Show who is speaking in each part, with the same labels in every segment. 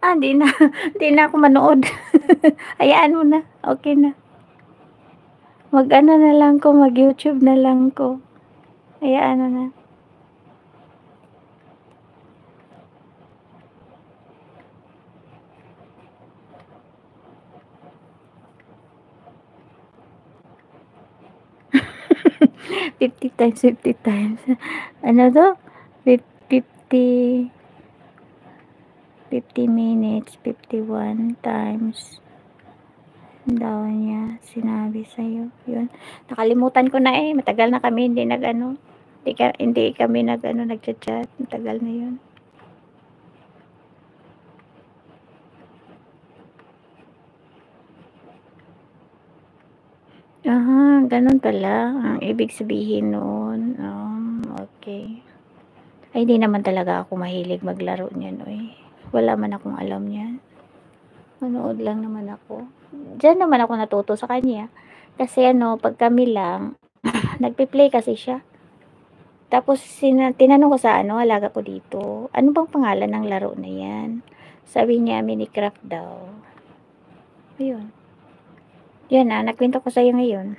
Speaker 1: Hindi na. Hindi na ako manood. Hayaan mo na. Okay na. Mag-ano na lang ko, mag-YouTube na lang ko. Hayaan mo na. Fifty times, 50 times. Ano to? 50 minutes, 51 times daw niya sinabi sa'yo. Yun. Nakalimutan ko na eh. Matagal na kami hindi nag-ano. Hindi kami nag-ano, nagchat-chat. Matagal na yun. Aha, ganun pala. Ang ibig sabihin noon. Okay. Ay, hindi naman talaga ako mahilig maglaro niyan, oy. Wala man akong alam niyan. Manood lang naman ako. Diyan naman ako natuto sa kanya. Kasi ano, pag kami lang, nagpe-play kasi siya. Tapos tinanong ko sa ano, alaga ko dito, ano bang pangalan ng laro na yan? Sabi niya, Minecraft daw. Ayun. Yan na, nakwento ko sa'yo ngayon.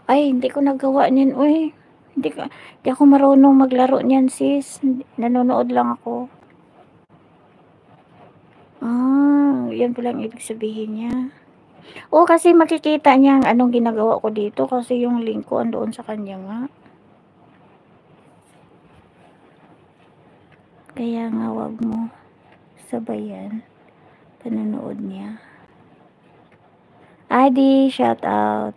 Speaker 1: Ay, hindi ko nagawa niyan, uy. Hindi ako marunong maglaro niyan, sis. Nanonood lang ako. Yan pala ang ibig sabihin niya. Oo, kasi makikita niya ang anong ginagawa ko dito kasi yung link ko andoon sa kanya nga. Kaya nga wag mo sabayan panonood niya. Adi, shout out.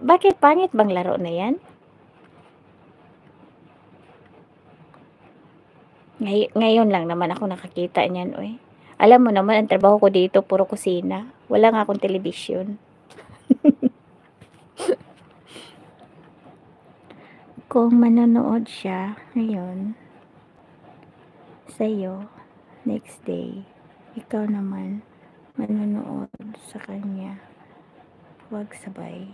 Speaker 1: Bakit pangit bang laro na yan? Ngayon lang naman ako nakakita niyan, oy. Alam mo naman, ang trabaho ko dito, puro kusina. Wala nga akong telebisyon. Kung manonood siya ngayon sa'yo, next day, ikaw naman manonood sa kanya. Huwag sabay.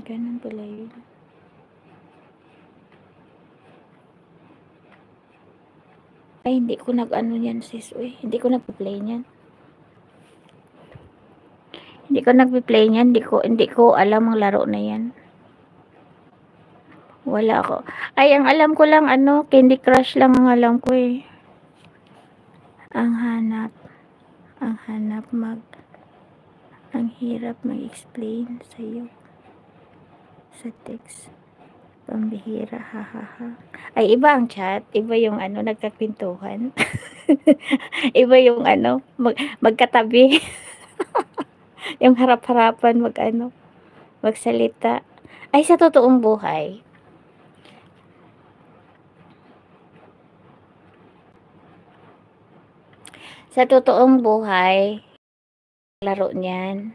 Speaker 1: Ganun pala yun. Ay, hindi ko nag-ano yan, sis. Uy, hindi ko nag-play niyan. Hindi ko nag-play niyan. Hindi ko alam ang laro na yan. Wala ako. Ay, ang alam ko lang, Candy Crush lang ang alam ko eh. Ang hirap mag-explain sa'yo sa text. Pambihira, hahaha. Ay, iba ang chat. Iba yung nagkakwentuhan. Iba yung magkatabi. Yung harap-harapan magsalita. Ay, sa totoong buhay, laro niyan.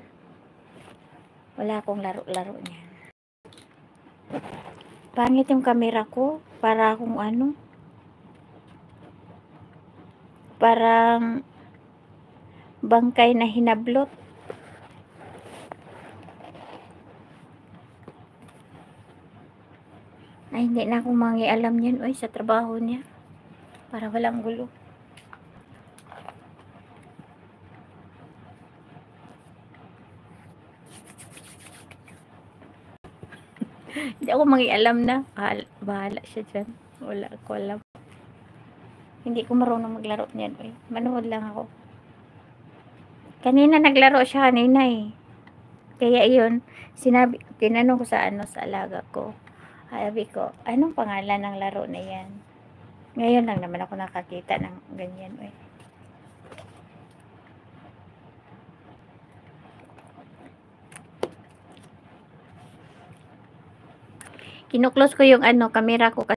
Speaker 1: Wala akong laro niyan. Pangit yung camera ko. Para akong parang bangkay na hinablot. Ay, hindi na akong mangialam yan, oy, sa trabaho niya. Para walang gulo. Hindi ako mangialam na. Bahala siya dyan. Wala ako alam. Hindi ko marunong maglaro niyan, oy. Manood lang ako. Kanina naglaro siya kanina eh. Kaya yun, tinanong ko sa sa alaga ko. Sabi ko, anong pangalan ng laro na yan? Ngayon lang naman ako nakakita ng ganyan, oy. Kinuklose ko yung camera ko kasi